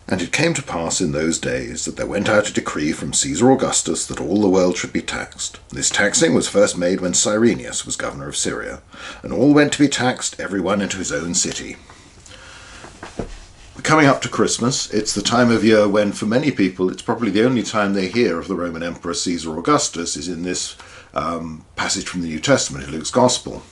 And it came to pass in those days that there went out a decree from Caesar Augustus that all the world should be taxed. This taxing was first made when Quirinius was governor of Syria, and all went to be taxed, every one into his own city. Coming up to Christmas, it's the time of year when, for many people, it's probably the only time they hear of the Roman Emperor Caesar Augustus is in this passage from the New Testament in Luke's Gospel.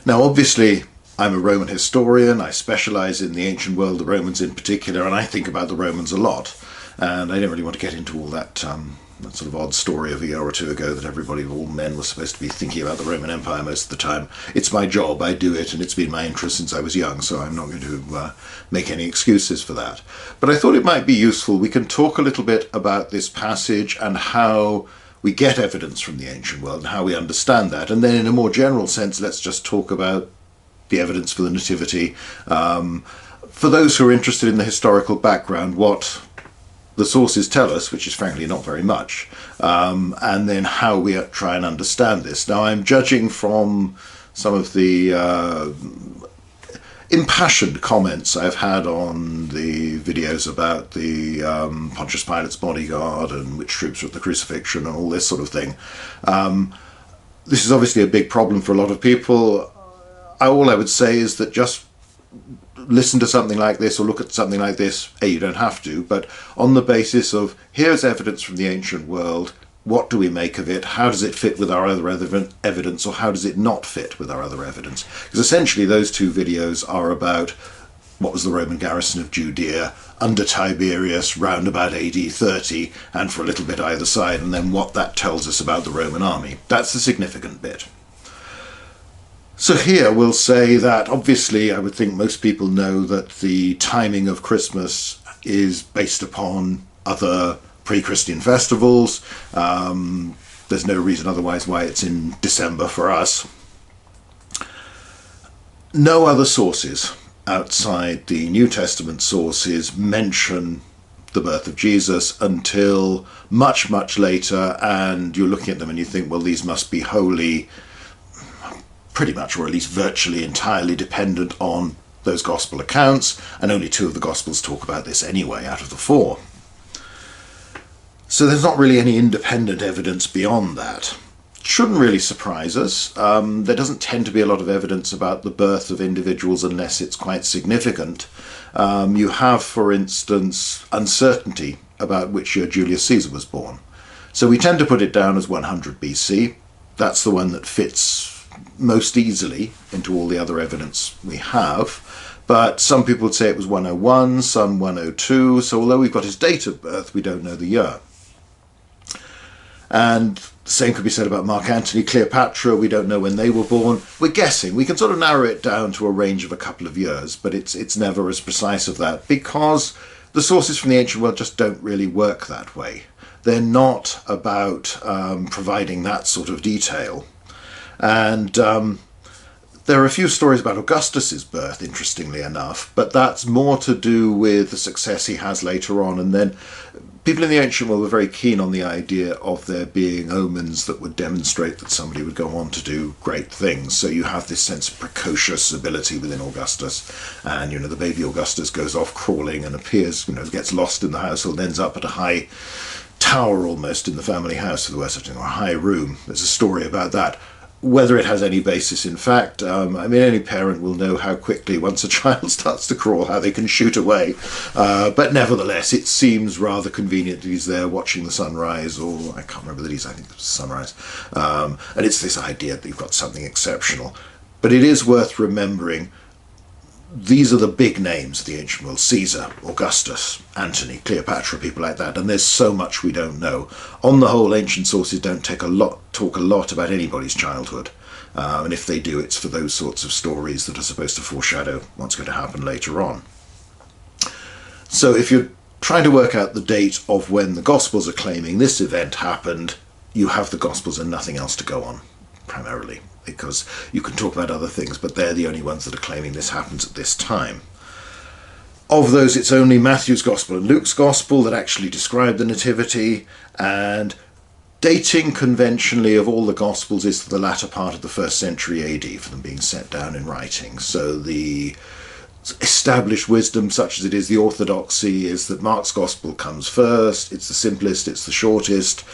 Now, obviously, I'm a Roman historian. I specialise in the ancient world, the Romans in particular, and I think about the Romans a lot. And I don't really want to get into all that sort of odd story of a year or two ago that everybody, all men, was supposed to be thinking about the Roman Empire most of the time. It's my job, I do it, and it's been my interest since I was young, so I'm not going to make any excuses for that. But I thought it might be useful. We can talk a little bit about this passage and how we get evidence from the ancient world and how we understand that. And then in a more general sense, let's just talk about the evidence for the nativity. For those who are interested in the historical background, what the sources tell us, which is frankly not very much, and then how we try and understand this. Now, I'm judging from some of the impassioned comments I've had on the videos about the Pontius Pilate's bodyguard and which troops were at the crucifixion and all this sort of thing. This is obviously a big problem for a lot of people. All I would say is that just listen to something like this or look at something like this. You don't have to, but on the basis of here's evidence from the ancient world, what do we make of it? How does it fit with our other evidence, or how does it not fit with our other evidence? Because essentially those two videos are about what was the Roman garrison of Judea under Tiberius round about AD 30, and for a little bit either side, and then what that tells us about the Roman army. That's the significant bit. So here we'll say that obviously I would think most people know that the timing of Christmas is based upon other pre-Christian festivals. There's no reason otherwise why it's in December for us. No other sources outside the New Testament sources mention the birth of Jesus until much, much later, and you're looking at them and you think, well, these must be wholly, pretty much, or at least virtually entirely dependent on those gospel accounts, and only two of the gospels talk about this anyway out of the four. So there's not really any independent evidence beyond that. Shouldn't really surprise us. There doesn't tend to be a lot of evidence about the birth of individuals unless it's quite significant. You have, for instance, uncertainty about which year Julius Caesar was born. So we tend to put it down as 100 BC. That's the one that fits most easily into all the other evidence we have, but some people would say it was 101, some 102, so although we've got his date of birth, we don't know the year. And the same could be said about Mark Antony, Cleopatra, we don't know when they were born. We're guessing. We can sort of narrow it down to a range of a couple of years, but it's never as precise as that, because the sources from the ancient world just don't really work that way. They're not about providing that sort of detail. And there are a few stories about Augustus's birth, interestingly enough, but that's more to do with the success he has later on. And then people in the ancient world were very keen on the idea of there being omens that would demonstrate that somebody would go on to do great things. So you have this sense of precocious ability within Augustus, and the baby Augustus goes off crawling and appears, gets lost in the household, ends up at a high tower almost in the family house, or a high room. There's a story about that. Whether it has any basis in fact, any parent will know how quickly, once a child starts to crawl, how they can shoot away. But nevertheless, it seems rather convenient that he's there watching the sunrise, or I can't remember I think it was sunrise. And it's this idea that you've got something exceptional. But it is worth remembering, these are the big names of the ancient world: Caesar, Augustus, Antony, Cleopatra, people like that, and there's so much we don't know. On the whole, ancient sources don't talk a lot about anybody's childhood, and if they do, it's for those sorts of stories that are supposed to foreshadow what's going to happen later on. So if you're trying to work out the date of when the Gospels are claiming this event happened, you have the Gospels and nothing else to go on, primarily, because you can talk about other things, but they're the only ones that are claiming this happens at this time. Of those, it's only Matthew's Gospel and Luke's Gospel that actually describe the Nativity, and dating conventionally of all the Gospels is the latter part of the 1st century AD for them being set down in writing. So the established wisdom, such as it is, the orthodoxy is that Mark's gospel comes first, it's the simplest, it's the shortest.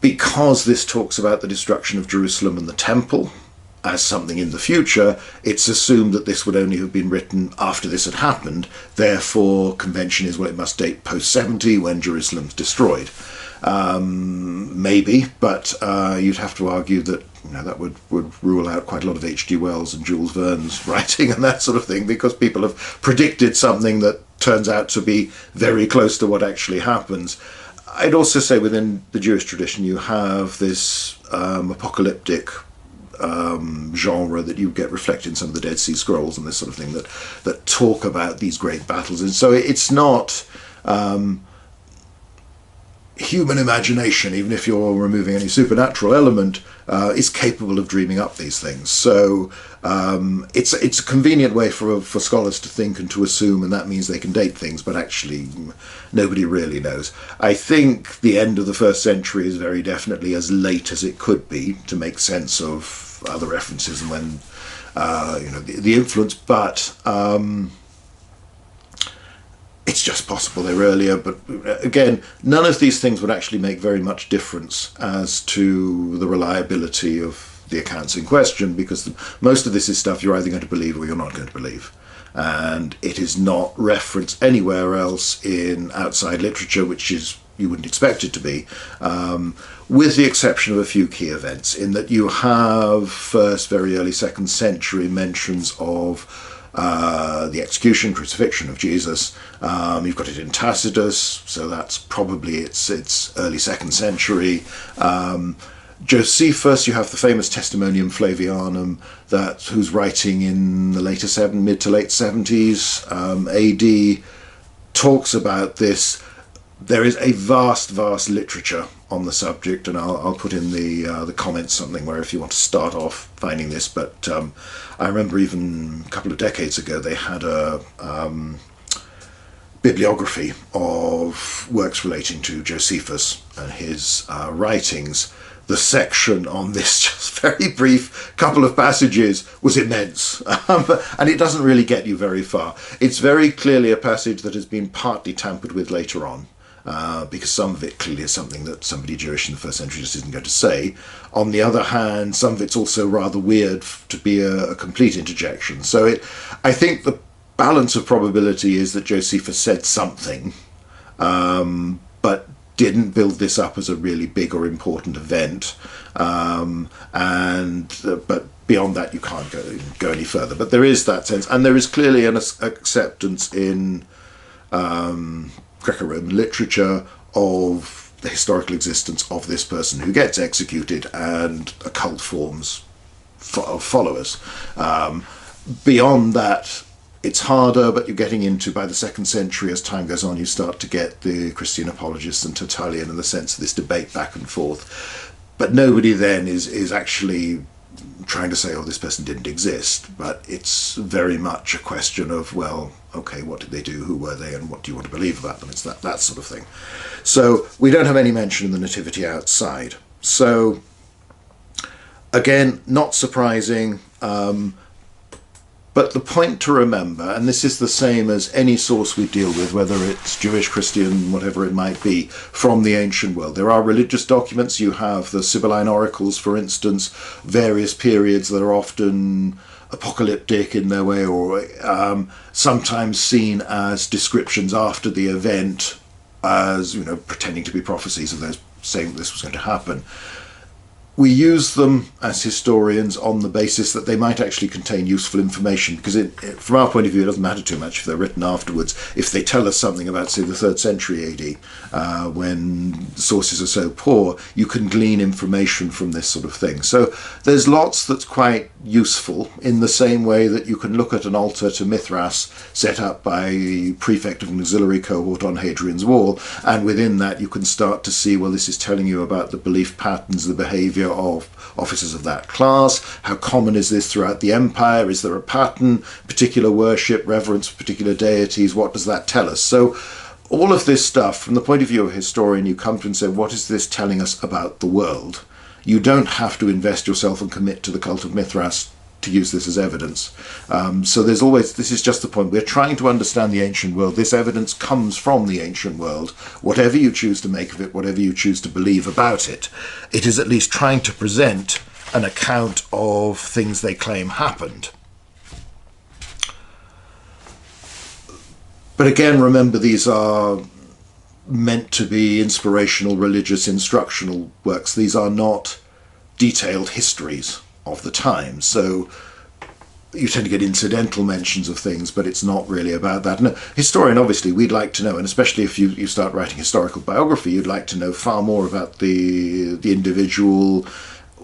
Because this talks about the destruction of Jerusalem and the temple as something in the future, it's assumed that this would only have been written after this had happened. Therefore, convention is, well, it must date post-70 when Jerusalem's destroyed. Maybe, but you'd have to argue that that would rule out quite a lot of H.G. Wells and Jules Verne's writing and that sort of thing, because people have predicted something that turns out to be very close to what actually happens. I'd also say within the Jewish tradition you have this apocalyptic genre that you get reflected in some of the Dead Sea Scrolls and this sort of thing that talk about these great battles. And so it's not human imagination, even if you're removing any supernatural element, is capable of dreaming up these things. So it's a convenient way for scholars to think and to assume, and that means they can date things, but actually nobody really knows. I think the end of the 1st century is very definitely as late as it could be to make sense of other references and when the influence, but it's just possible they're earlier. But again, none of these things would actually make very much difference as to the reliability of the accounts in question, because most of this is stuff you're either going to believe or you're not going to believe, and it is not referenced anywhere else in outside literature, which is you wouldn't expect it to be, with the exception of a few key events, in that you have first, very early 2nd century mentions of the execution, crucifixion of Jesus. You've got it in Tacitus, so that's probably its early 2nd century. Josephus, you have the famous Testimonium Flavianum, who's writing in the mid to late 70s AD, talks about this. There is a vast literature on the subject, and I'll put in the comments something where if you want to start off finding this. But I remember even a couple of decades ago they had a bibliography of works relating to Josephus and his writings. The section on this just very brief couple of passages was immense, and it doesn't really get you very far. It's very clearly a passage that has been partly tampered with later on, because some of it clearly is something that somebody Jewish in the 1st century just isn't going to say. On the other hand, some of it's also rather weird to be a complete interjection. So I think the balance of probability is that Josephus said something, but didn't build this up as a really big or important event, but beyond that you can't go any further. But there is that sense, and there is clearly an acceptance in Greco-Roman literature of the historical existence of this person who gets executed, and a cult forms of followers. Beyond that, it's harder, but you're getting into, by the 2nd century, as time goes on, you start to get the Christian apologists and Tertullian and the sense of this debate back and forth. But nobody then is actually trying to say, oh, this person didn't exist. But it's very much a question of, well, okay, what did they do, who were they, and what do you want to believe about them? It's that sort of thing. So we don't have any mention of the nativity outside. So again, not surprising. But the point to remember, and this is the same as any source we deal with, whether it's Jewish, Christian, whatever it might be, from the ancient world. There are religious documents. You have the Sibylline oracles, for instance, various periods that are often apocalyptic in their way, or sometimes seen as descriptions after the event, as pretending to be prophecies of those saying this was going to happen. We use them as historians on the basis that they might actually contain useful information, because from our point of view it doesn't matter too much if they're written afterwards. If they tell us something about, say, the 3rd century AD, when sources are so poor, you can glean information from this sort of thing. So there's lots that's quite useful, in the same way that you can look at an altar to Mithras set up by the prefect of an auxiliary cohort on Hadrian's Wall, and within that you can start to see, well, this is telling you about the belief patterns, the behaviour of officers of that class. How common is this throughout the empire? Is there a pattern, particular worship, reverence for particular deities? What does that tell us? So all of this stuff, from the point of view of a historian, you come to and say, what is this telling us about the world? You don't have to invest yourself and commit to the cult of Mithras to use this as evidence. So there's always, this is just the point, we're trying to understand the ancient world. This evidence comes from the ancient world. Whatever you choose to make of it, whatever you choose to believe about it, it is at least trying to present an account of things they claim happened. But again, remember, these are meant to be inspirational, religious, instructional works. These are not detailed histories of the time. So you tend to get incidental mentions of things, but it's not really about that. And a historian, obviously, we'd like to know, and especially if you start writing historical biography, you'd like to know far more about the individual,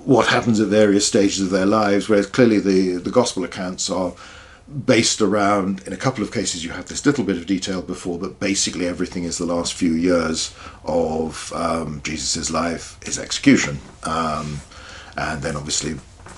what happens at various stages of their lives, whereas clearly the gospel accounts are based around, in a couple of cases you have this little bit of detail before, but basically everything is the last few years of Jesus' life, his execution, and then obviously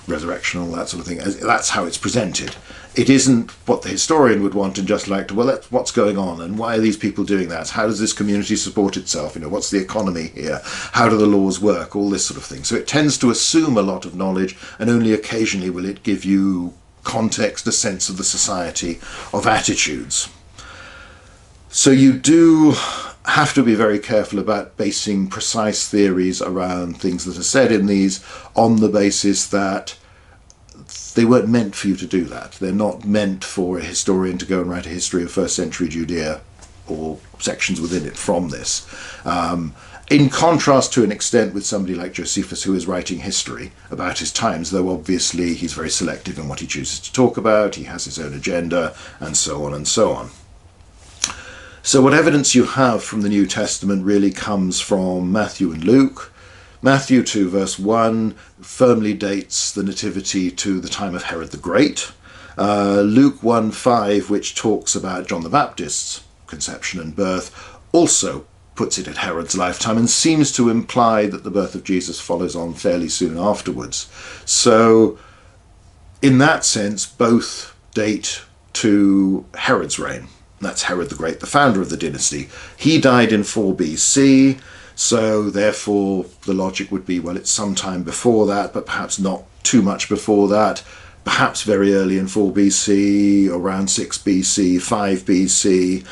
resurrection, all that sort of thing. That's how it's presented. It isn't what the historian would want and just like to, well, what's going on and why are these people doing that? How does this community support itself? What's the economy here? How do the laws work? All this sort of thing. So it tends to assume a lot of knowledge, and only occasionally will it give you context, a sense of the society, of attitudes. So you do have to be very careful about basing precise theories around things that are said in these on the basis that they weren't meant for you to do that. They're not meant for a historian to go and write a history of first century Judea or sections within it from this. In contrast to an extent with somebody like Josephus, who is writing history about his times, though obviously he's very selective in what he chooses to talk about, he has his own agenda, and so on and so on. So what evidence you have from the New Testament really comes from Matthew and Luke. Matthew 2 verse 1 firmly dates the nativity to the time of Herod the Great. Luke 1:5, which talks about John the Baptist's conception and birth, also puts it at Herod's lifetime and seems to imply that the birth of Jesus follows on fairly soon afterwards. So in that sense, both date to Herod's reign. That's Herod the Great, the founder of the dynasty. He died in 4 BC, so therefore the logic would be, well, it's sometime before that, but perhaps not too much before that. Perhaps very early in 4 BC, around 6 BC, 5 BC.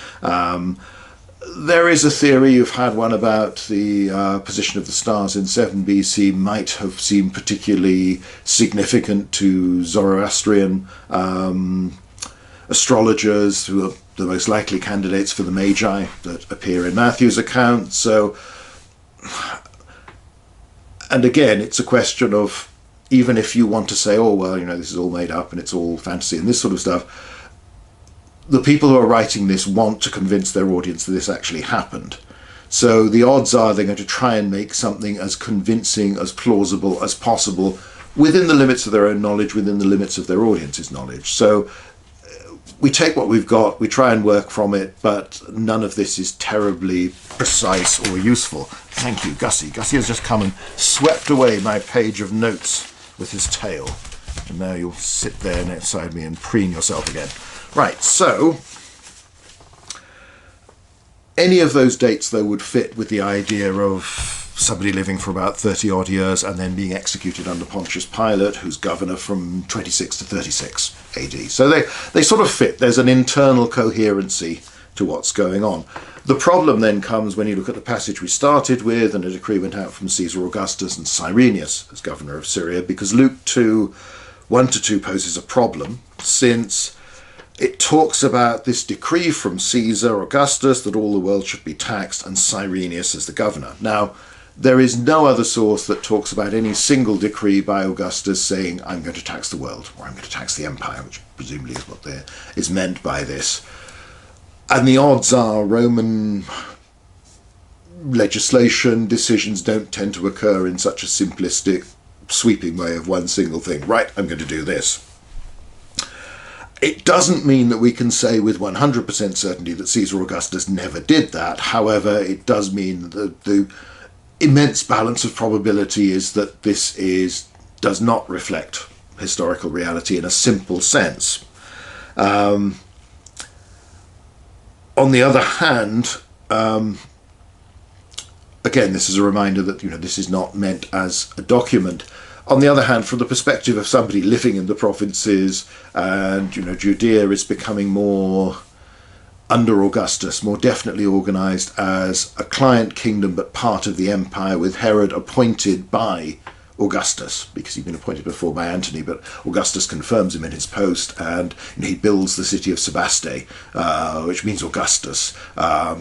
There is a theory, you've had one about the position of the stars in 7 BC might have seemed particularly significant to Zoroastrian astrologers, who are the most likely candidates for the Magi that appear in Matthew's account. So, and again, it's a question of, even if you want to say, oh, well, this is all made up and it's all fantasy and this sort of stuff, the people who are writing this want to convince their audience that this actually happened. So the odds are they're going to try and make something as convincing, as plausible as possible, within the limits of their own knowledge, within the limits of their audience's knowledge. So we take what we've got, we try and work from it, but none of this is terribly precise or useful. Thank you, Gussie. Gussie has just come and swept away my page of notes with his tail. And now you'll sit there beside me and preen yourself again. Right, so any of those dates, though, would fit with the idea of somebody living for about 30 odd years and then being executed under Pontius Pilate, who's governor from 26 to 36 AD. So they sort of fit. There's an internal coherency to what's going on. The problem then comes when you look at the passage we started with, and a decree went out from Caesar Augustus and Quirinius as governor of Syria, because Luke 2, 1-2 poses a problem, since it talks about this decree from Caesar Augustus that all the world should be taxed, and Quirinius as the governor. Now, there is no other source that talks about any single decree by Augustus saying, I'm going to tax the world, or I'm going to tax the empire, which presumably is what is meant by this. And the odds are Roman legislation decisions don't tend to occur in such a simplistic, sweeping way of one single thing. Right, I'm going to do this. It doesn't mean that we can say with 100% certainty that Caesar Augustus never did that. However, it does mean that the immense balance of probability is that this does not reflect historical reality in a simple sense. On the other hand, again, this is a reminder that this is not meant as a document. On the other hand, from the perspective of somebody living in the provinces, and Judea is becoming more, under Augustus, more definitely organised as a client kingdom but part of the empire, with Herod appointed by Augustus, because he'd been appointed before by Antony, but Augustus confirms him in his post, and he builds the city of Sebaste, which means Augustus.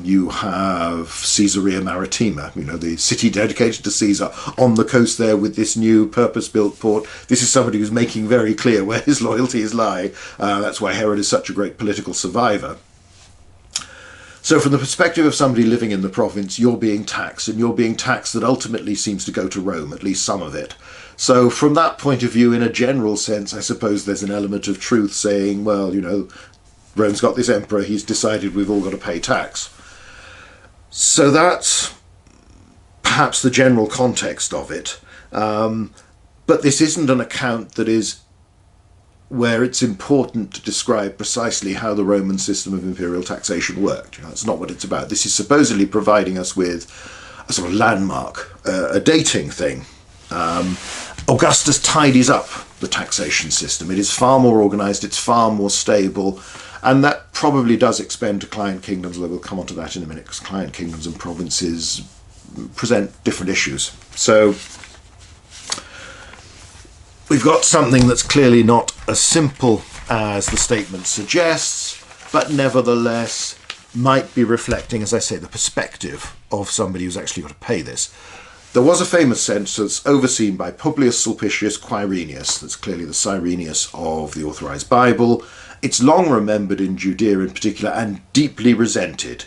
You have Caesarea Maritima, the city dedicated to Caesar, on the coast there with this new purpose-built port. This is somebody who's making very clear where his loyalties lie. That's why Herod is such a great political survivor. So from the perspective of somebody living in the province, you're being taxed, and you're being taxed that ultimately seems to go to Rome, at least some of it. So from that point of view, in a general sense, I suppose there's an element of truth saying, well, Rome's got this emperor, he's decided we've all got to pay tax. So that's perhaps the general context of it. But this isn't an account that is where it's important to describe precisely how the Roman system of imperial taxation worked. That's not what it's about. This is supposedly providing us with a sort of landmark, a dating thing. Augustus tidies up the taxation system. It is far more organised, it's far more stable, and that probably does expand to client kingdoms, although we'll come on to that in a minute, because client kingdoms and provinces present different issues. So we've got something that's clearly not as simple as the statement suggests, but nevertheless might be reflecting, as I say, the perspective of somebody who's actually got to pay this. There was a famous census overseen by Publius Sulpicius Quirinius. That's clearly the Cyrenius of the Authorized Bible. It's long remembered in Judea in particular, and deeply resented.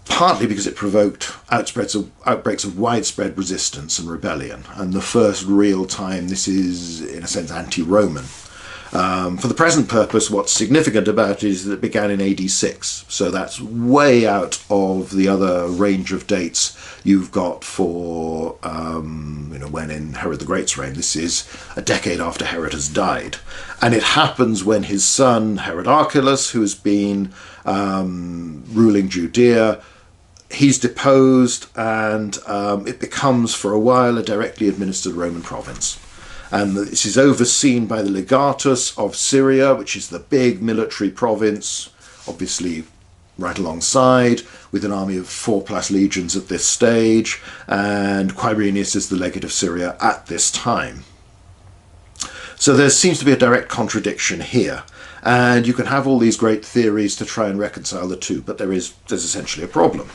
Partly because it provoked outbreaks of widespread resistance and rebellion, and the first real time this is, in a sense, anti-Roman. For the present purpose, what's significant about it is that it began in AD 6, so that's way out of the other range of dates you've got for when in Herod the Great's reign. This is a decade after Herod has died, and it happens when his son Herod Archelaus, who has been ruling Judea, he's deposed, and it becomes for a while a directly administered Roman province. And this is overseen by the legatus of Syria, which is the big military province, obviously right alongside, with an army of 4+ legions at this stage, and Quirinius is the legate of Syria at this time. So there seems to be a direct contradiction here, and you can have all these great theories to try and reconcile the two, but there's essentially a problem.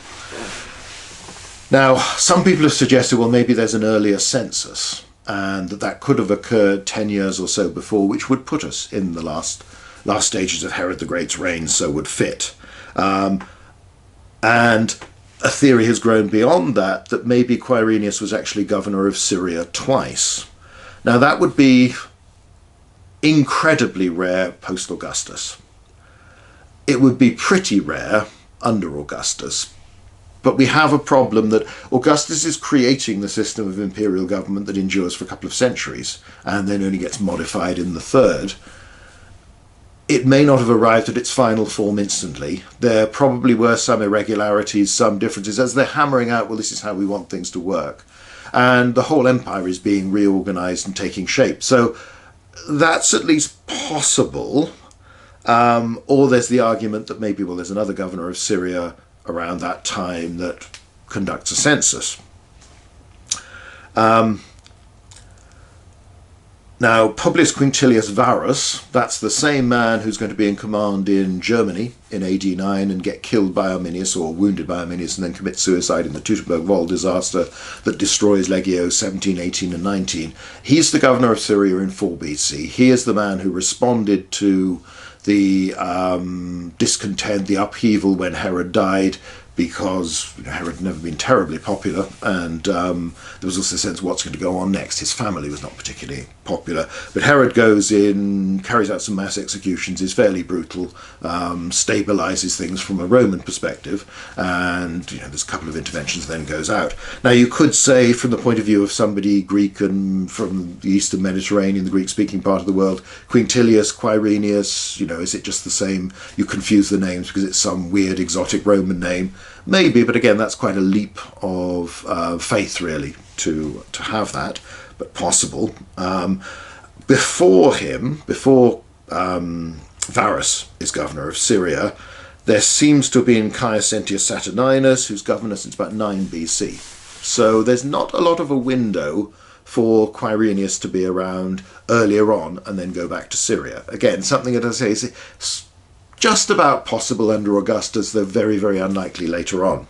Now, some people have suggested, well, maybe there's an earlier census, and that could have occurred 10 years or so before, which would put us in the last stages of Herod the Great's reign, so would fit. And a theory has grown beyond that maybe Quirinius was actually governor of Syria twice. Now, that would be incredibly rare post-Augustus. It would be pretty rare under Augustus. But we have a problem that Augustus is creating the system of imperial government that endures for a couple of centuries and then only gets modified in the third. It may not have arrived at its final form instantly. There probably were some irregularities, some differences, as they're hammering out, well, this is how we want things to work. And the whole empire is being reorganized and taking shape. So that's at least possible. Or there's the argument that maybe, well, there's another governor of Syria around that time that conducts a census. Now, Publius Quintilius Varus, that's the same man who's going to be in command in Germany in AD 9 and get killed by Arminius, or wounded by Arminius, and then commit suicide in the Teutoburg Wall disaster that destroys Legio 17, 18 and 19. He's the governor of Syria in 4 BC. He is the man who responded to the discontent, the upheaval when Herod died, because Herod had never been terribly popular, and there was also a sense of what's going to go on next. His family was not particularly popular, but Herod goes in, carries out some mass executions, is fairly brutal, stabilises things from a Roman perspective, and there's a couple of interventions, then goes out. Now, you could say, from the point of view of somebody Greek and from the Eastern Mediterranean, the Greek-speaking part of the world, Quintilius, Quirinius, is it just the same? You confuse the names because it's some weird exotic Roman name. Maybe, but again, that's quite a leap of faith, really, to have that. but possible. Before him, before Varus is governor of Syria, there seems to have been Caius Sentius Saturninus, who's governor since about 9 BC. So there's not a lot of a window for Quirinius to be around earlier on and then go back to Syria. Again, something that I say is just about possible under Augustus, though very, very unlikely later on.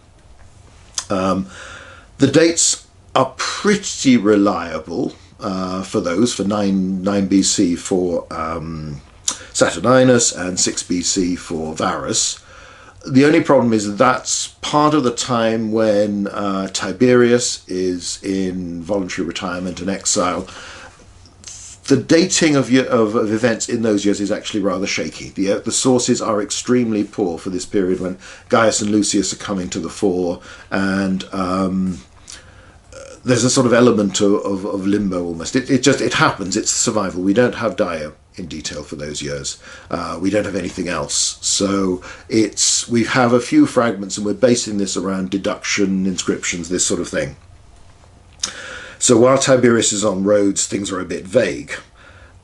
The dates are pretty reliable for 9 BC for Saturninus and 6 BC for Varus. The only problem is that's part of the time when Tiberius is in voluntary retirement and exile. The dating of events in those years is actually rather shaky. The sources are extremely poor for this period when Gaius and Lucius are coming to the fore, and there's a sort of element of limbo almost. It happens. It's survival. We don't have Dio in detail for those years. We don't have anything else. So we have a few fragments, and we're basing this around deduction, inscriptions, this sort of thing. So while Tiberius is on Rhodes, things are a bit vague.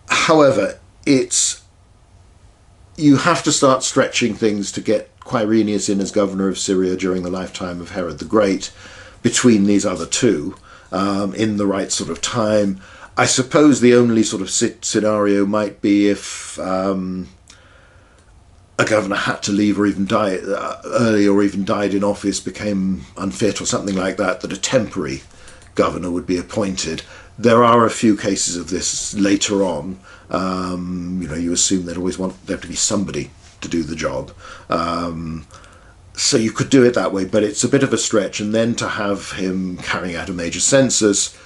However, you have to start stretching things to get Quirinius in as governor of Syria during the lifetime of Herod the Great, between these other two, in the right sort of time. I suppose the only sort of scenario might be if a governor had to leave or even die early, or even died in office, became unfit or something like that, that a temporary governor would be appointed. There are a few cases of this later on. You assume they'd always want there to be somebody to do the job. So you could do it that way, but it's a bit of a stretch. And then to have him carrying out a major census,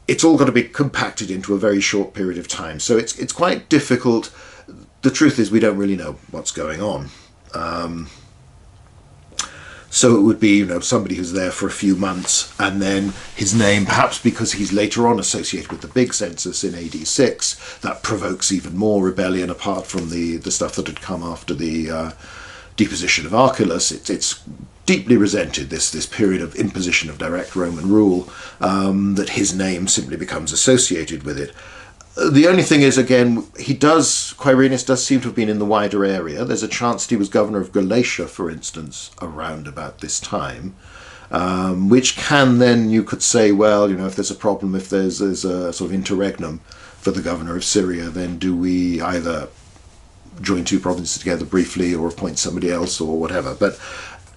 it's all got to be compacted into a very short period of time. So it's quite difficult. The truth is we don't really know what's going on. So it would be, somebody who's there for a few months, and then his name, perhaps because he's later on associated with the big census in AD 6, that provokes even more rebellion apart from the stuff that had come after the deposition of Archelaus. It's deeply resented, this period of imposition of direct Roman rule, that his name simply becomes associated with it. The only thing is, again, Quirinius does seem to have been in the wider area. There's a chance that he was governor of Galatia, for instance, around about this time, which can then, you could say, well, if there's a problem, if there's a sort of interregnum for the governor of Syria, then do we either join two provinces together briefly or appoint somebody else or whatever? But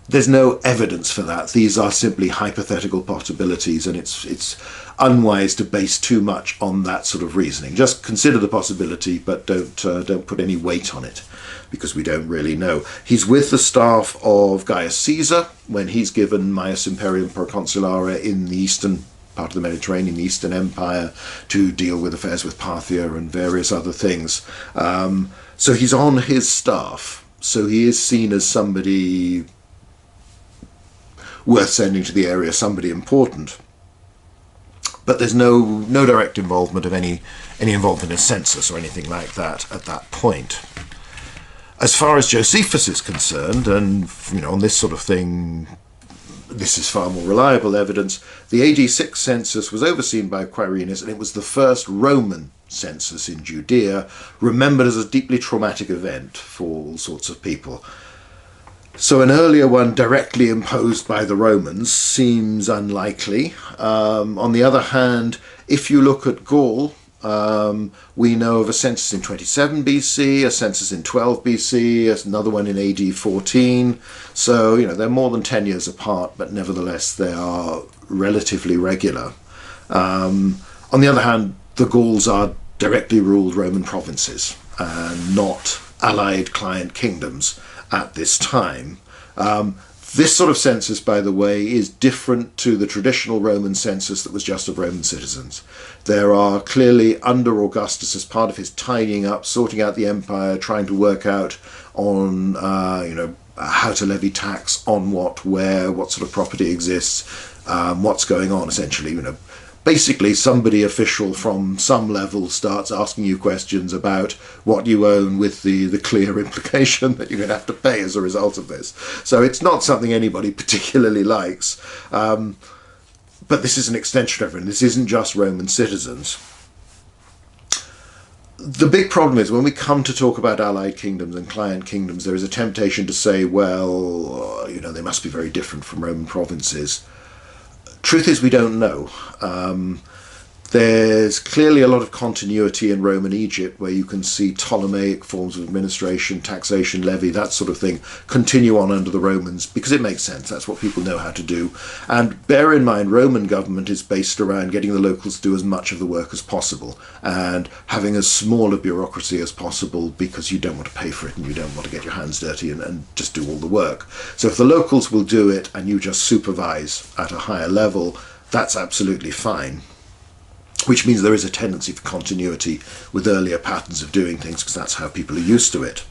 there's no evidence for that. These are simply hypothetical possibilities, and it's unwise to base too much on that sort of reasoning. Just consider the possibility, but don't put any weight on it, because we don't really know. He's with the staff of Gaius Caesar when he's given Maius Imperium Proconsulare in the eastern part of the Mediterranean, the Eastern Empire, to deal with affairs with Parthia and various other things. So he's on his staff, so he is seen as somebody worth sending to the area, somebody important. But there's no direct involvement of any involvement in a census or anything like that at that point. As far as Josephus is concerned, and on this sort of thing, this is far more reliable evidence. The AD 6 census was overseen by Quirinius, and it was the first Roman census in Judea, remembered as a deeply traumatic event for all sorts of people. So an earlier one directly imposed by the Romans seems unlikely. On the other hand, if you look at Gaul, we know of a census in 27 BC, a census in 12 BC, another one in AD 14. So, they're more than 10 years apart, but nevertheless they are relatively regular. On the other hand, the Gauls are directly ruled Roman provinces and not allied client kingdoms at this time. This sort of census, by the way, is different to the traditional Roman census that was just of Roman citizens. There are clearly, under Augustus, as part of his tidying up, sorting out the empire, trying to work out on, how to levy tax on what, where, what sort of property exists, what's going on, essentially, Basically, somebody official from some level starts asking you questions about what you own, with the clear implication that you're going to have to pay as a result of this. So it's not something anybody particularly likes. but this is an extension of everyone. This isn't just Roman citizens. The big problem is when we come to talk about allied kingdoms and client kingdoms, there is a temptation to say, well, they must be very different from Roman provinces. Truth is, we don't know. There's clearly a lot of continuity in Roman Egypt, where you can see Ptolemaic forms of administration, taxation, levy, that sort of thing, continue on under the Romans, because it makes sense. That's what people know how to do. And bear in mind, Roman government is based around getting the locals to do as much of the work as possible, and having as small a bureaucracy as possible, because you don't want to pay for it and you don't want to get your hands dirty and just do all the work. So if the locals will do it and you just supervise at a higher level, that's absolutely fine. Which means there is a tendency for continuity with earlier patterns of doing things, because that's how people are used to it.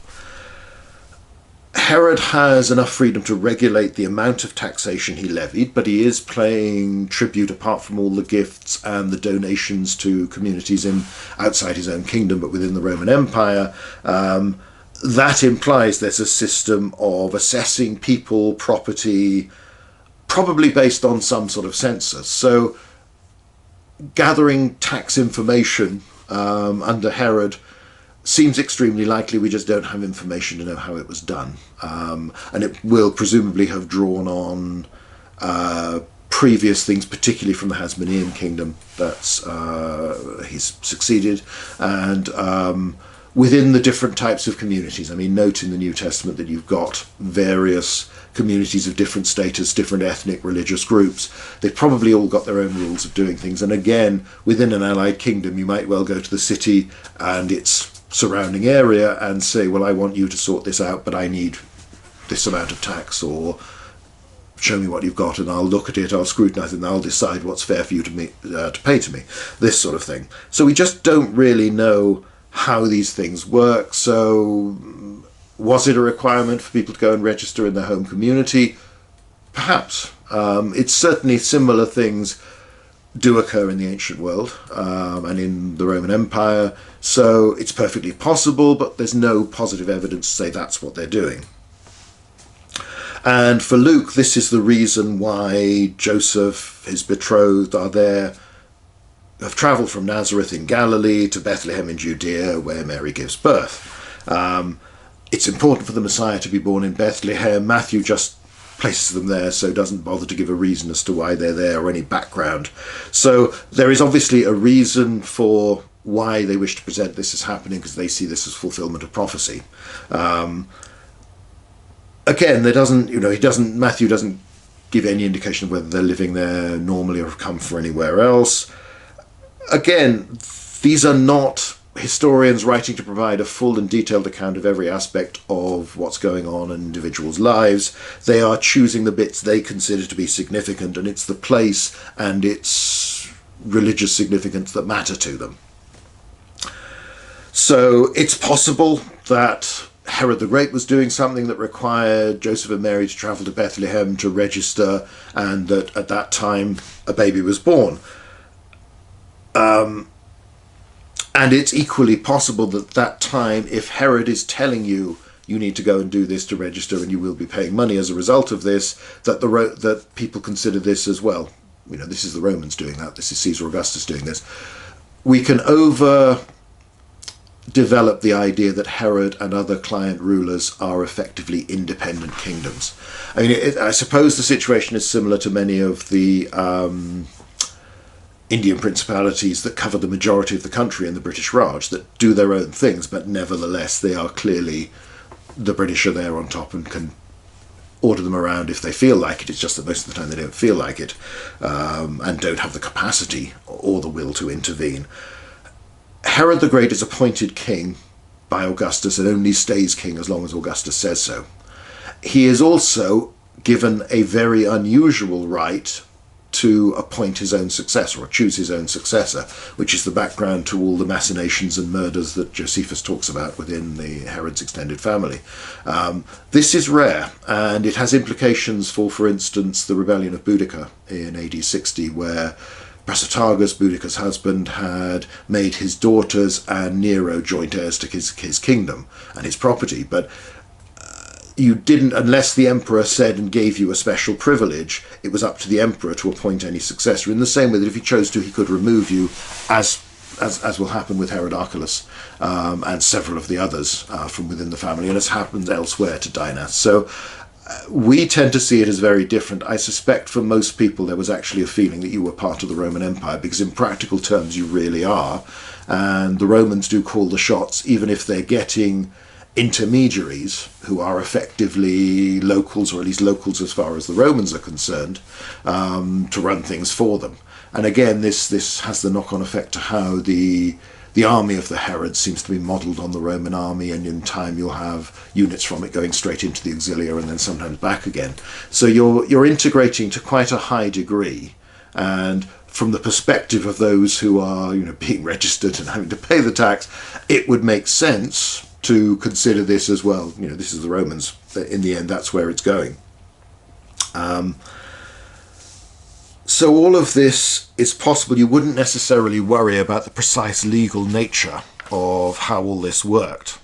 Herod has enough freedom to regulate the amount of taxation he levied, but he is paying tribute, apart from all the gifts and the donations to communities outside his own kingdom, but within the Roman Empire. That implies there's a system of assessing people, property, probably based on some sort of census. So gathering tax information under Herod seems extremely likely. We just don't have information to know how it was done. And it will presumably have drawn on previous things, particularly from the Hasmonean kingdom that's he's succeeded, and within the different types of communities. I mean, note in the New Testament that you've got various communities of different status, different ethnic, religious groups. They've probably all got their own rules of doing things. And again, within an allied kingdom, you might well go to the city and its surrounding area and say, well, I want you to sort this out, but I need this amount of tax, or show me what you've got and I'll look at it, I'll scrutinise it, and I'll decide what's fair for you to pay to me, this sort of thing. So we just don't really know how these things work. So was it a requirement for people to go and register in their home community? Perhaps. It's certainly similar things do occur in the ancient world and in the Roman Empire, so it's perfectly possible, but there's no positive evidence to say that's what they're doing. And for Luke, this is the reason why Joseph, his betrothed, have travelled from Nazareth in Galilee to Bethlehem in Judea, where Mary gives birth. It's important for the Messiah to be born in Bethlehem. Matthew just places them there, so doesn't bother to give a reason as to why they're there or any background. So there is obviously a reason for why they wish to present this as happening, because they see this as fulfillment of prophecy. Again, Matthew doesn't give any indication of whether they're living there normally or have come from anywhere else. Again, these are not historians writing to provide a full and detailed account of every aspect of what's going on in individuals' lives. They are choosing the bits they consider to be significant, and it's the place and its religious significance that matter to them. So it's possible that Herod the Great was doing something that required Joseph and Mary to travel to Bethlehem to register, and that at that time a baby was born. And it's equally possible that that time, if Herod is telling you you need to go and do this to register and you will be paying money as a result of this, that people consider this as, well, this is the Romans doing that, this is Caesar Augustus doing this. We can develop the idea that Herod and other client rulers are effectively independent kingdoms. I mean, I suppose the situation is similar to many of the Indian principalities that cover the majority of the country in the British Raj, that do their own things, but nevertheless they are clearly, the British are there on top and can order them around if they feel like it. It's just that most of the time they don't feel like it, and don't have the capacity or the will to intervene. Herod the Great is appointed king by Augustus and only stays king as long as Augustus says so. He is also given a very unusual right to appoint his own successor, or choose his own successor, which is the background to all the machinations and murders that Josephus talks about within the Herod's extended family. This is rare, and it has implications for instance, the rebellion of Boudicca in AD 60, where Prasutagus, Boudicca's husband, had made his daughters and Nero joint heirs to his kingdom and his property, but you didn't, unless the emperor said and gave you a special privilege, it was up to the emperor to appoint any successor. In the same way that if he chose to, he could remove you, as will happen with Herod Archelaus and several of the others from within the family, and has happened elsewhere to Dinas. So we tend to see it as very different. I suspect for most people there was actually a feeling that you were part of the Roman Empire, because in practical terms you really are, and the Romans do call the shots, even if they're getting intermediaries who are effectively locals, or at least locals as far as the Romans are concerned, to run things for them. And again, this has the knock-on effect to how the army of the Herods seems to be modelled on the Roman army, and in time you'll have units from it going straight into the Auxilia and then sometimes back again. So you're integrating to quite a high degree, and from the perspective of those who are being registered and having to pay the tax, it would make sense to consider this as well. This is the Romans. In the end, that's where it's going. So all of this is possible. You wouldn't necessarily worry about the precise legal nature of how all this worked.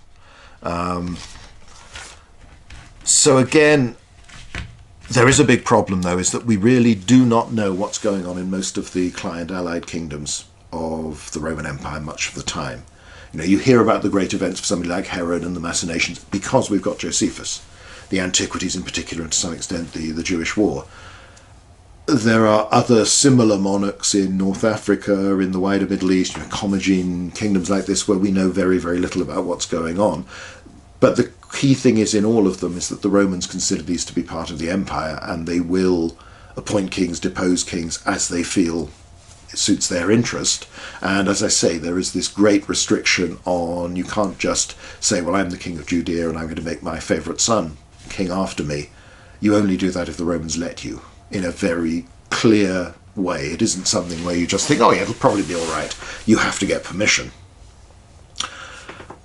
So again, there is a big problem, though, is that we really do not know what's going on in most of the client allied kingdoms of the Roman Empire much of the time. You hear about the great events for somebody like Herod and the machinations because we've got Josephus, the Antiquities in particular, and to some extent the Jewish War. There are other similar monarchs in North Africa, in the wider Middle East, Commagene kingdoms like this, where we know very, very little about what's going on. But the key thing is in all of them is that the Romans consider these to be part of the empire, and they will appoint kings, depose kings as they feel it suits their interest. And as I say, there is this great restriction on, you can't just say, well, I'm the king of Judea and I'm going to make my favourite son king after me. You only do that if the Romans let you, in a very clear way. It isn't something where you just think, oh yeah, it'll probably be all right. You have to get permission.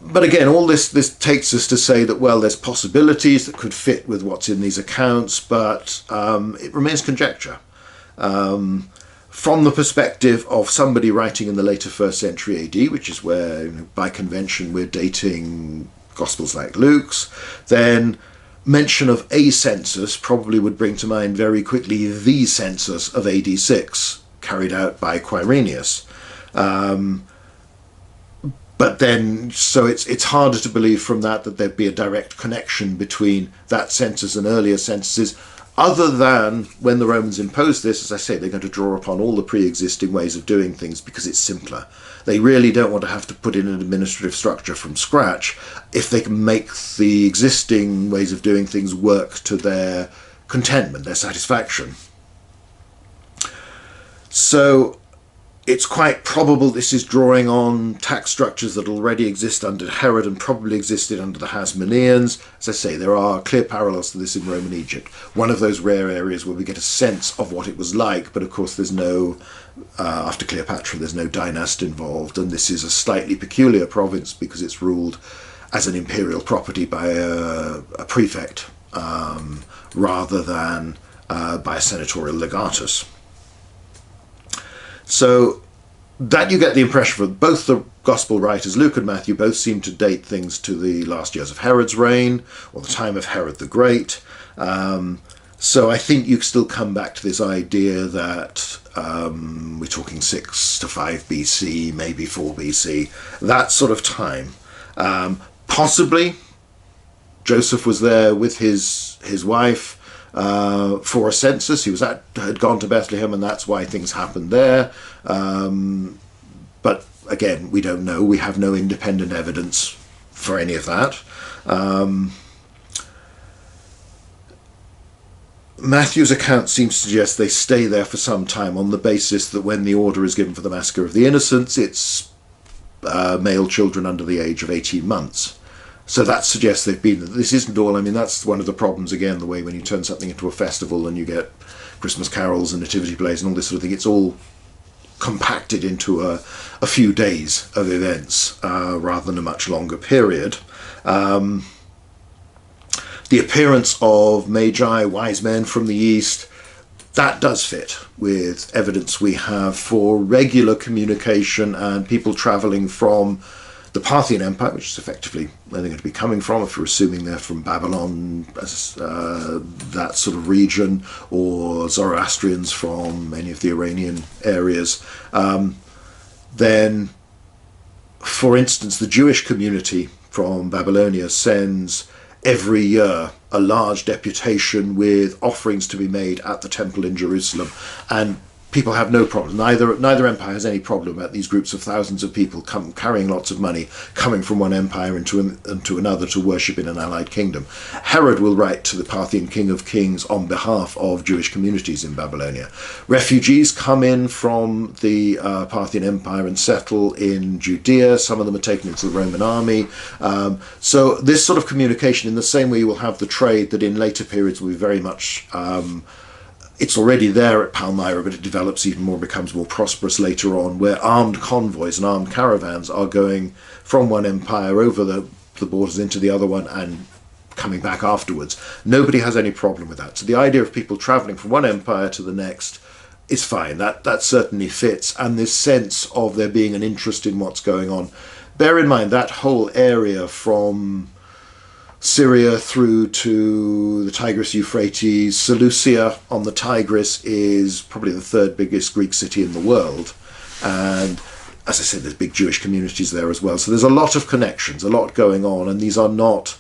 But again, all this takes us to say that, well, there's possibilities that could fit with what's in these accounts, but it remains conjecture. From the perspective of somebody writing in the later 1st century AD, which is where, by convention, we're dating Gospels like Luke's, then mention of a census probably would bring to mind very quickly the census of AD 6, carried out by Quirinius. But then, so it's harder to believe from that there'd be a direct connection between that census and earlier censuses, other than when the Romans imposed this, as I say, they're going to draw upon all the pre-existing ways of doing things because it's simpler. They really don't want to have to put in an administrative structure from scratch if they can make the existing ways of doing things work to their contentment, their satisfaction. So it's quite probable this is drawing on tax structures that already exist under Herod and probably existed under the Hasmoneans. As I say, there are clear parallels to this in Roman Egypt. One of those rare areas where we get a sense of what it was like, but of course there's no, after Cleopatra, there's no dynast involved, and this is a slightly peculiar province because it's ruled as an imperial property by a prefect rather than by a senatorial legatus. So that you get the impression from both the Gospel writers, Luke and Matthew, both seem to date things to the last years of Herod's reign, or the time of Herod the Great. So I think you still come back to this idea that we're talking 6 to 5 BC, maybe 4 BC, that sort of time. Possibly Joseph was there with his wife for a census. He had gone to Bethlehem, and that's why things happened there. But again, we don't know. We have no independent evidence for any of that. Matthew's account seems to suggest they stay there for some time on the basis that when the order is given for the Massacre of the Innocents, it's male children under the age of 18 months. So that suggests they've been. This isn't all. I mean, that's one of the problems, again, the way when you turn something into a festival and you get Christmas carols and nativity plays and all this sort of thing, it's all compacted into a few days of events rather than a much longer period. The appearance of magi, wise men from the east, that does fit with evidence we have for regular communication and people travelling from The Parthian Empire, which is effectively where they're going to be coming from, if we're assuming they're from Babylon, that sort of region, or Zoroastrians from any of the Iranian areas, then, for instance, the Jewish community from Babylonia sends every year a large deputation with offerings to be made at the temple in Jerusalem, and people have no problem. Neither empire has any problem about these groups of thousands of people carrying lots of money, coming from one empire into another to worship in an allied kingdom. Herod will write to the Parthian king of kings on behalf of Jewish communities in Babylonia. Refugees come in from the Parthian empire and settle in Judea. Some of them are taken into the Roman army. So this sort of communication, in the same way you will have the trade that in later periods will be very much... it's already there at Palmyra, but it develops even more, becomes more prosperous later on, where armed convoys and armed caravans are going from one empire over the borders into the other one and coming back afterwards. Nobody has any problem with that. So the idea of people travelling from one empire to the next is fine. That certainly fits. And this sense of there being an interest in what's going on. Bear in mind that whole area from Syria through to the Tigris-Euphrates. Seleucia on the Tigris is probably the third biggest Greek city in the world. And as I said, there's big Jewish communities there as well. So there's a lot of connections, a lot going on. And these are not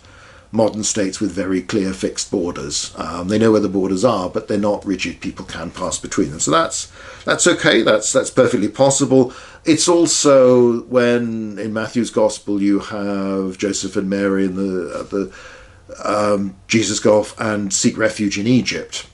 modern states with very clear fixed borders. They know where the borders are, but they're not rigid. People can pass between them. So that's okay. That's perfectly possible. It's also when in Matthew's Gospel you have Joseph and Mary in the Jesus go off and seek refuge in Egypt.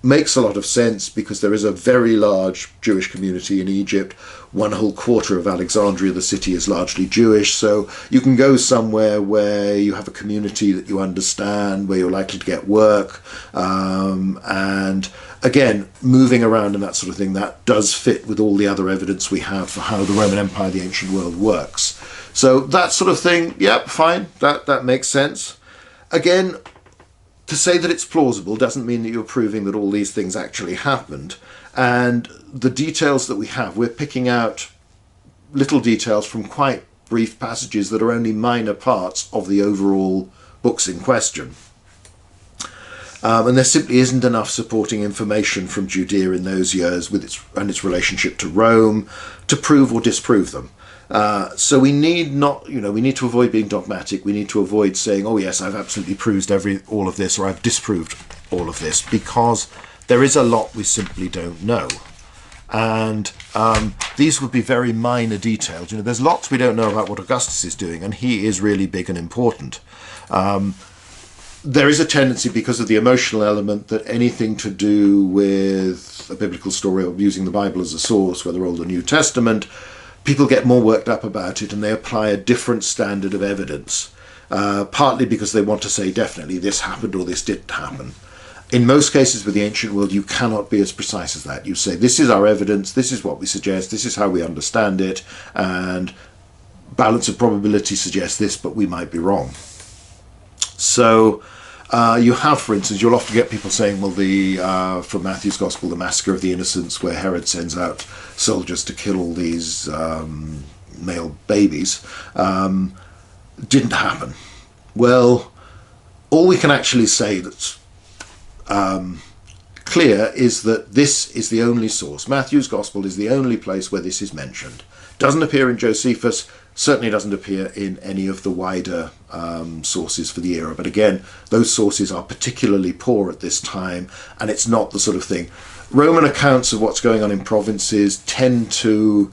Makes a lot of sense because there is a very large Jewish community in Egypt. 1/4 of Alexandria, the city, is largely Jewish. So you can go somewhere where you have a community that you understand, where you're likely to get work. And again, moving around and that sort of thing, that does fit with all the other evidence we have for how the Roman Empire, the ancient world, works. So that sort of thing, yep, fine. That makes sense. Again, to say that it's plausible doesn't mean that you're proving that all these things actually happened. And the details that we have, we're picking out little details from quite brief passages that are only minor parts of the overall books in question. And there simply isn't enough supporting information from Judea in those years with its relationship to Rome to prove or disprove them. So we need to avoid being dogmatic. We need to avoid saying, oh yes, I've absolutely proved all of this, or I've disproved all of this, because there is a lot we simply don't know. And these would be very minor details. There's lots we don't know about what Augustus is doing, and he is really big and important. There is a tendency, because of the emotional element, that anything to do with a biblical story or using the Bible as a source, whether Old or New Testament, people get more worked up about it and they apply a different standard of evidence, partly because they want to say definitely this happened or this didn't happen. In most cases with the ancient world, you cannot be as precise as that. You say, this is our evidence, this is what we suggest, this is how we understand it, and balance of probability suggests this, but we might be wrong. So you have, for instance, you'll often get people saying, well, from Matthew's Gospel, the Massacre of the Innocents, where Herod sends out soldiers to kill all these male babies, didn't happen. Well, all we can actually say that's clear is that this is the only source. Matthew's Gospel is the only place where this is mentioned. Doesn't appear in Josephus, certainly doesn't appear in any of the wider sources for the era. But again, those sources are particularly poor at this time, and it's not the sort of thing. Roman accounts of what's going on in provinces tend to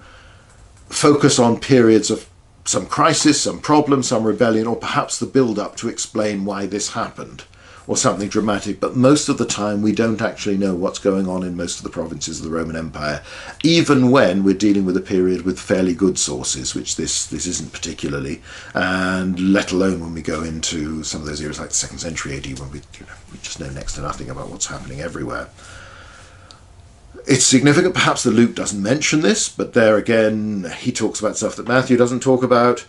focus on periods of some crisis, some problem, some rebellion, or perhaps the build-up to explain why this happened, or something dramatic. But most of the time we don't actually know what's going on in most of the provinces of the Roman Empire, even when we're dealing with a period with fairly good sources, which this isn't particularly, and let alone when we go into some of those eras like the 2nd century AD, when we just know next to nothing about what's happening everywhere. It's significant perhaps that Luke doesn't mention this, but there again he talks about stuff that Matthew doesn't talk about.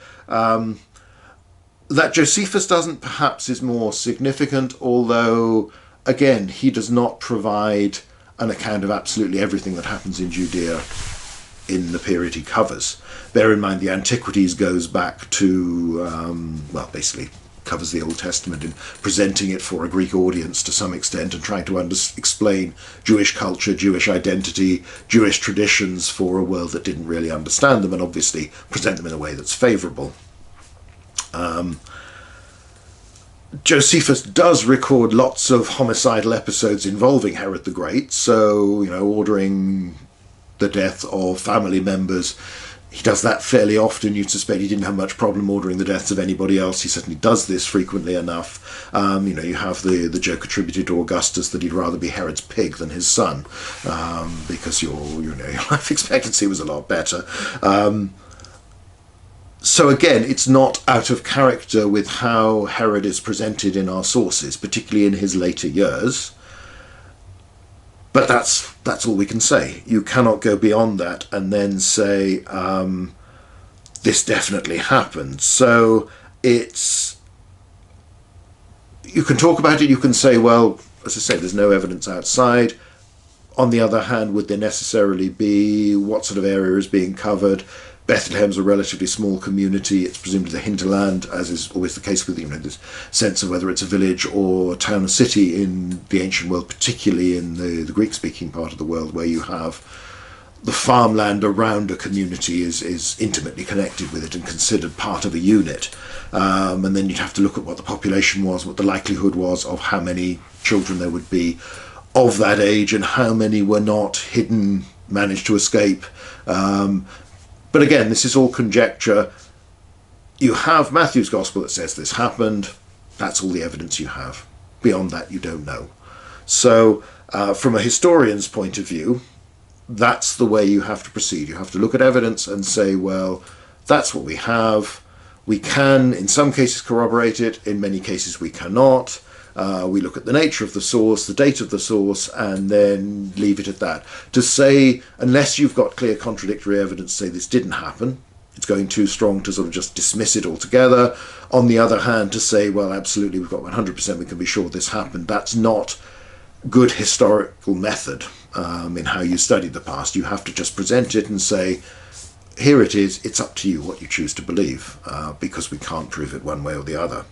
That Josephus doesn't perhaps is more significant, although, again, he does not provide an account of absolutely everything that happens in Judea in the period he covers. Bear in mind the Antiquities goes back to, basically covers the Old Testament in presenting it for a Greek audience to some extent and trying to explain Jewish culture, Jewish identity, Jewish traditions for a world that didn't really understand them, and obviously present them in a way that's favourable. Josephus does record lots of homicidal episodes involving Herod the Great, so, ordering the death of family members. He does that fairly often. You'd suspect he didn't have much problem ordering the deaths of anybody else. He certainly does this frequently enough. You have the joke attributed to Augustus that he'd rather be Herod's pig than his son, because your life expectancy was a lot better. So again, it's not out of character with how Herod is presented in our sources, particularly in his later years. But that's all we can say. You cannot go beyond that and then say, this definitely happened. So you can talk about it, you can say, well, as I say, there's no evidence outside. On the other hand, would there necessarily be? What sort of area is being covered? Bethlehem's a relatively small community. It's presumably the hinterland, as is always the case with this sense of whether it's a village or a town or city in the ancient world, particularly in the Greek-speaking part of the world, where you have the farmland around a community is intimately connected with it and considered part of a unit. And then you'd have to look at what the population was, what the likelihood was of how many children there would be of that age and how many were not hidden, managed to escape. But again, this is all conjecture. You have Matthew's Gospel that says this happened. That's all the evidence you have. Beyond that, you don't know. So, from a historian's point of view, that's the way you have to proceed. You have to look at evidence and say, well, that's what we have. We can, in some cases, corroborate it. In many cases, we cannot. We look at the nature of the source, the date of the source, and then leave it at that. To say, unless you've got clear contradictory evidence, say this didn't happen, it's going too strong to sort of just dismiss it altogether. On the other hand, to say, well, absolutely, we've got 100%, we can be sure this happened, that's not good historical method in how you study the past. You have to just present it and say, here it is, it's up to you what you choose to believe, because we can't prove it one way or the other.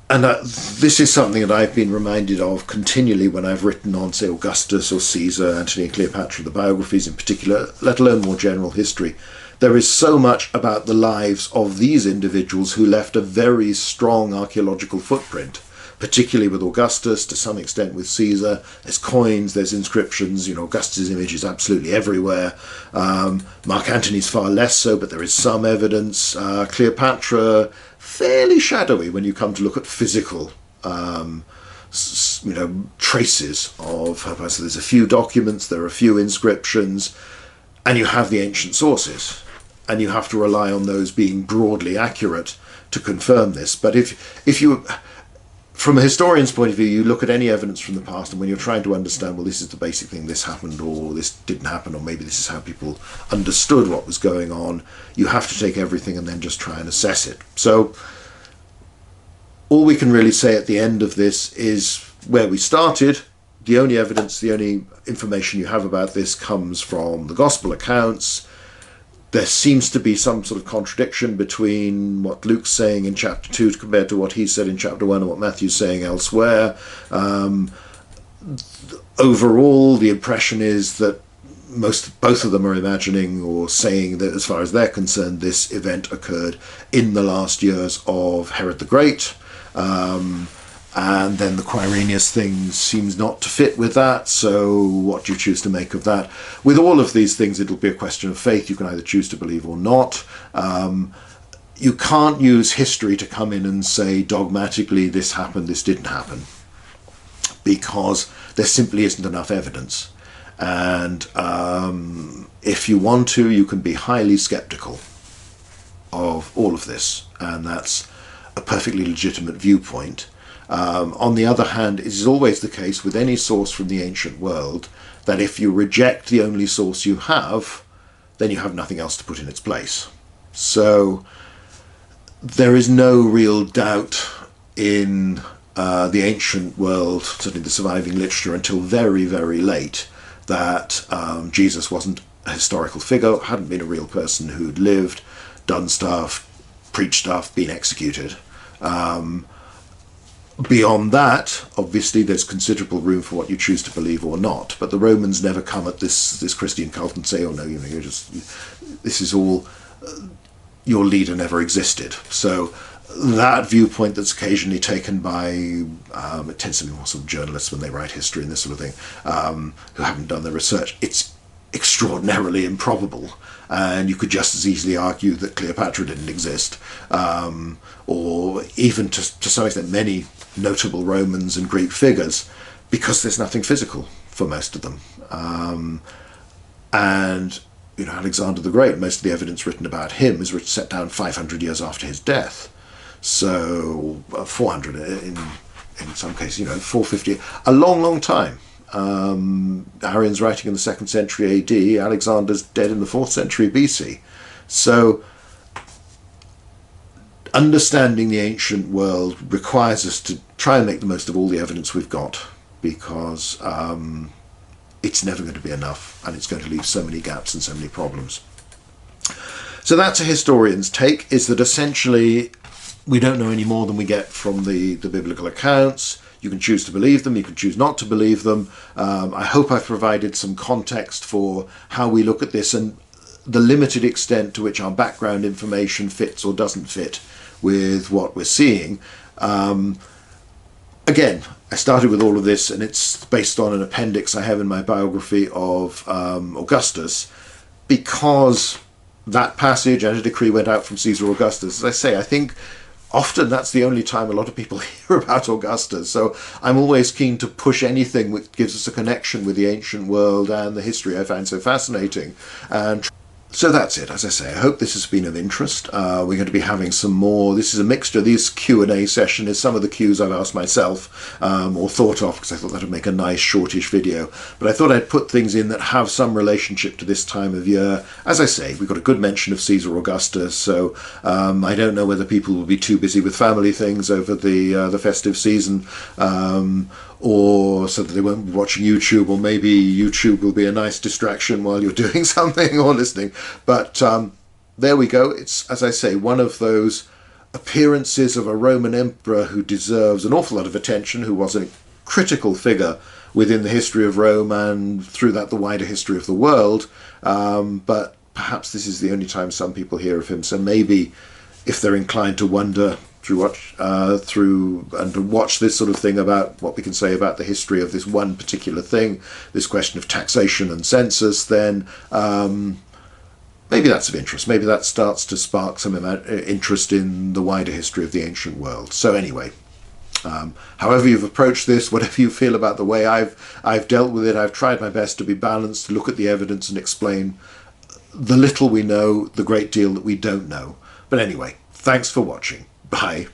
And this is something that I've been reminded of continually when I've written on, say, Augustus or Caesar, Antony and Cleopatra, the biographies in particular, let alone more general history. There is so much about the lives of these individuals who left a very strong archaeological footprint, particularly with Augustus, to some extent with Caesar. There's coins, there's inscriptions, Augustus' image is absolutely everywhere. Mark Antony's far less so, but there is some evidence. Cleopatra, fairly shadowy when you come to look at physical traces of her. So there's a few documents, there are a few inscriptions, and you have the ancient sources, and you have to rely on those being broadly accurate to confirm this. But if you, from a historian's point of view, you look at any evidence from the past, and when you're trying to understand, well, this is the basic thing, this happened, or this didn't happen, or maybe this is how people understood what was going on, you have to take everything and then just try and assess it. So all we can really say at the end of this is where we started. The only evidence, the only information you have about this comes from the Gospel accounts. There seems to be some sort of contradiction between what Luke's saying in chapter 2 compared to what he said in chapter 1 and what Matthew's saying elsewhere. Overall, the impression is that both of them are imagining or saying that, as far as they're concerned, this event occurred in the last years of Herod the Great. And then the Quirinius thing seems not to fit with that, so what do you choose to make of that? With all of these things, it'll be a question of faith. You can either choose to believe or not. You can't use history to come in and say dogmatically this happened, this didn't happen, because there simply isn't enough evidence. And if you want to, you can be highly skeptical of all of this, and that's a perfectly legitimate viewpoint. On the other hand, it is always the case with any source from the ancient world that if you reject the only source you have, then you have nothing else to put in its place. So there is no real doubt in the ancient world, certainly the surviving literature, until very, very late, that Jesus wasn't a historical figure, hadn't been a real person who'd lived, done stuff, preached stuff, been executed. Beyond that, obviously, there's considerable room for what you choose to believe or not. But the Romans never come at this Christian cult and say, "Oh no, you're just this is all your leader never existed." So that viewpoint that's occasionally taken by it tends to be more sort of journalists when they write history and this sort of thing, who haven't done their research. It's extraordinarily improbable, and you could just as easily argue that Cleopatra didn't exist, or even to some extent many notable Romans and Greek figures, because there's nothing physical for most of them. And Alexander the Great, most of the evidence written about him is set down 500 years after his death, so 400 in some cases, 450, a long time. Arrian's writing in the 2nd century AD, Alexander's dead in the 4th century BC. So understanding the ancient world requires us to try and make the most of all the evidence we've got, because it's never going to be enough, and it's going to leave so many gaps and so many problems. So that's a historian's take, is that essentially we don't know any more than we get from the biblical accounts. You can choose to believe them, you can choose not to believe them. I hope I've provided some context for how we look at this and the limited extent to which our background information fits or doesn't fit with what we're seeing. Again, I started with all of this, and it's based on an appendix I have in my biography of Augustus, because that passage and a decree went out from Caesar Augustus. As I say, I think often that's the only time a lot of people hear about Augustus, so I'm always keen to push anything which gives us a connection with the ancient world and the history I find so fascinating. And so that's it. As I say, I hope this has been of interest. We're going to be having some more. This is a mixture. This Q&A session is some of the Qs I've asked myself, or thought of, because I thought that would make a nice shortish video. But I thought I'd put things in that have some relationship to this time of year. As I say, we've got a good mention of Caesar Augustus, so I don't know whether people will be too busy with family things over the festive season, or so that they won't be watching YouTube, or maybe YouTube will be a nice distraction while you're doing something or listening. But there we go. It's, as I say, one of those appearances of a Roman emperor who deserves an awful lot of attention, who was a critical figure within the history of Rome and through that the wider history of the world. But perhaps this is the only time some people hear of him, so maybe if they're inclined to wonder through and to watch this sort of thing about what we can say about the history of this one particular thing, this question of taxation and census, then maybe that's of interest. Maybe that starts to spark some interest in the wider history of the ancient world. So anyway, however you've approached this, whatever you feel about the way I've dealt with it, I've tried my best to be balanced, to look at the evidence and explain the little we know, the great deal that we don't know. But anyway, thanks for watching. Bye.